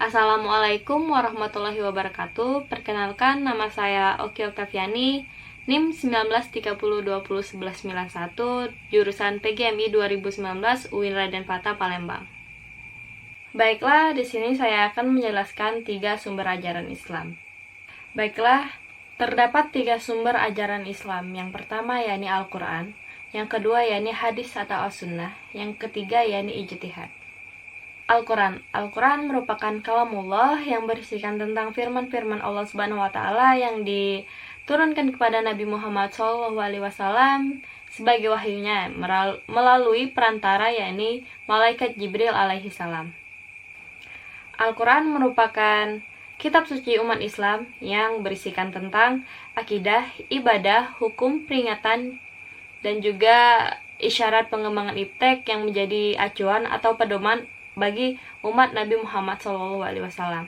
Assalamualaikum warahmatullahi wabarakatuh. Perkenalkan, nama saya Oki Oktaviani, NIM 1930201191, jurusan PGMI 2019 UIN Raden Fatah Palembang. Baiklah, di sini saya akan menjelaskan 3 sumber ajaran Islam. Baiklah, terdapat 3 sumber ajaran Islam. Yang pertama yakni Al-Quran, yang kedua yakni hadis atau as-sunnah, yang ketiga yakni ijtihad. Al-Quran merupakan kalamullah yang berisikan tentang firman-firman Allah Subhanahu wa taala yang diturunkan kepada Nabi Muhammad SAW sebagai wahyunya melalui perantara yakni malaikat Jibril alaihi salam. Al-Quran merupakan kitab suci umat Islam yang berisikan tentang akidah, ibadah, hukum, peringatan, dan juga isyarat pengembangan iptek yang menjadi acuan atau pedoman bagi umat Nabi Muhammad SAW.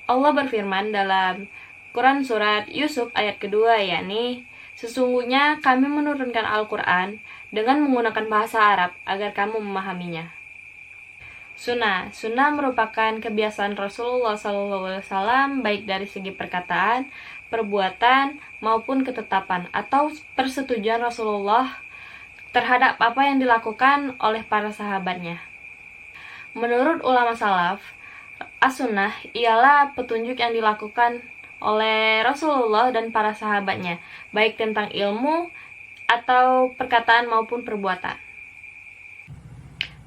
Allah berfirman dalam Quran surat Yusuf ayat kedua, yakni sesungguhnya kami menurunkan Al-Quran dengan menggunakan bahasa Arab agar kamu memahaminya. Sunnah merupakan kebiasaan Rasulullah SAW baik dari segi perkataan, perbuatan, maupun ketetapan atau persetujuan Rasulullah terhadap apa yang dilakukan oleh para sahabatnya. Menurut ulama salaf, as-sunnah ialah petunjuk yang dilakukan oleh Rasulullah dan para sahabatnya, baik tentang ilmu atau perkataan maupun perbuatan.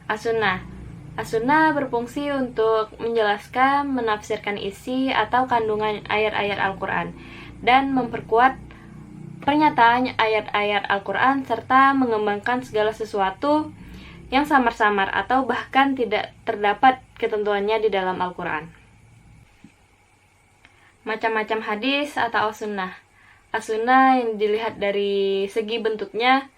As-sunnah berfungsi untuk menjelaskan, menafsirkan isi atau kandungan ayat-ayat Al-Quran dan memperkuat pernyataan ayat-ayat Al-Quran serta mengembangkan segala sesuatu yang samar-samar atau bahkan tidak terdapat ketentuannya di dalam Al-Quran. Macam-macam hadis atau as-sunnah. As-sunnah yang dilihat dari segi bentuknya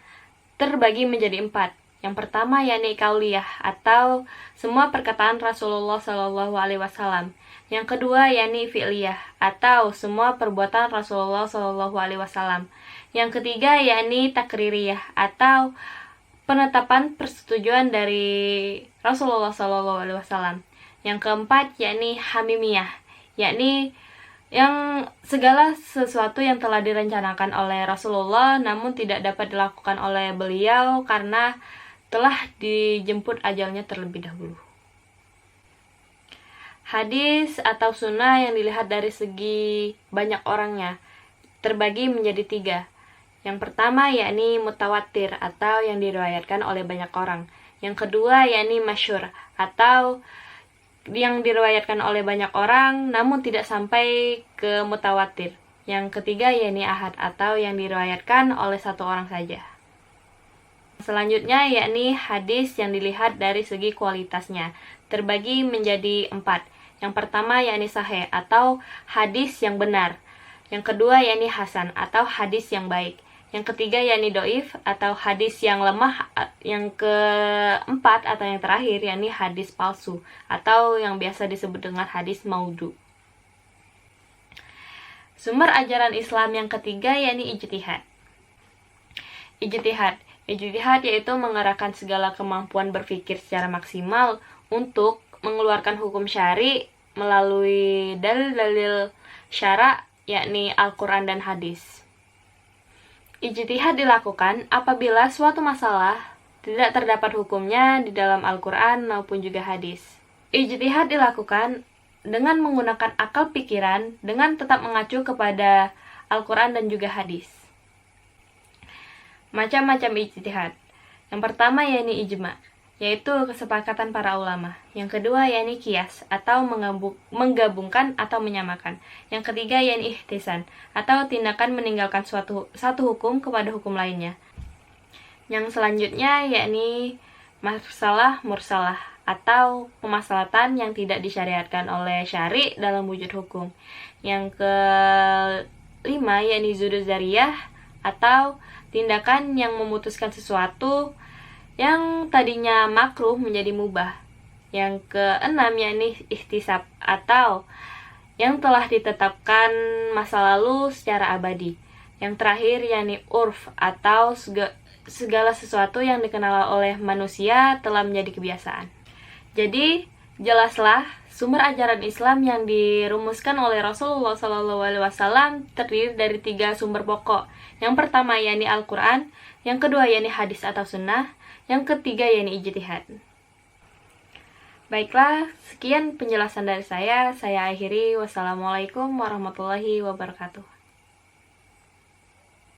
terbagi menjadi 4. Yang pertama yakni kauliyah atau semua perkataan Rasulullah SAW. Yang kedua yakni fi'liyah atau semua perbuatan Rasulullah SAW. Yang ketiga yakni takririyah atau penetapan persetujuan dari Rasulullah SAW. Yang keempat yakni hamimiyah, yakni yang segala sesuatu yang telah direncanakan oleh Rasulullah namun tidak dapat dilakukan oleh beliau karena telah dijemput ajalnya terlebih dahulu. Hadis atau sunnah yang dilihat dari segi banyak orangnya terbagi menjadi 3. Yang pertama yakni mutawatir atau yang diriwayatkan oleh banyak orang. Yang kedua yakni masyhur atau yang diriwayatkan oleh banyak orang namun tidak sampai ke mutawatir. Yang ketiga yakni ahad atau yang diriwayatkan oleh 1 orang saja. Selanjutnya yakni hadis yang dilihat dari segi kualitasnya terbagi menjadi 4. Yang pertama yakni sahih atau hadis yang benar. Yang kedua yakni hasan atau hadis yang baik. Yang ketiga yakni doif atau hadis yang lemah. Yang keempat atau yang terakhir yakni hadis palsu atau yang biasa disebut dengan hadis maudhu. Sumber ajaran Islam yang ketiga yakni ijtihad. Ijtihad yaitu mengerahkan segala kemampuan berpikir secara maksimal untuk mengeluarkan hukum syari melalui dalil-dalil syara yakni Al-Quran dan hadis. Ijtihad dilakukan apabila suatu masalah tidak terdapat hukumnya di dalam Al-Quran maupun juga hadis. Ijtihad dilakukan dengan menggunakan akal pikiran dengan tetap mengacu kepada Al-Quran dan juga hadis. Macam-macam ijtihad. Yang pertama yakni ijma, yaitu kesepakatan para ulama. Yang kedua yakni qiyas atau menggabungkan atau menyamakan. Yang ketiga yakni ihtisan atau tindakan meninggalkan satu hukum kepada hukum lainnya. Yang selanjutnya yakni masalah mursalah atau pemaslahatan yang tidak disyariatkan oleh syari dalam wujud hukum. Yang kelima yakni zuhud zariyah atau tindakan yang memutuskan sesuatu yang tadinya makruh menjadi mubah. Yang keenam yakni ihtisab atau yang telah ditetapkan masa lalu secara abadi. Yang terakhir yakni urf atau segala sesuatu yang dikenal oleh manusia telah menjadi kebiasaan. Jadi Jelaslah, sumber ajaran Islam yang dirumuskan oleh Rasulullah SAW terdiri dari 3 sumber pokok. Yang pertama yakni Al-Quran, yang kedua yakni hadis atau sunnah, yang ketiga yakni ijtihad. Baiklah, sekian penjelasan dari saya. Saya akhiri. Wassalamualaikum warahmatullahi wabarakatuh.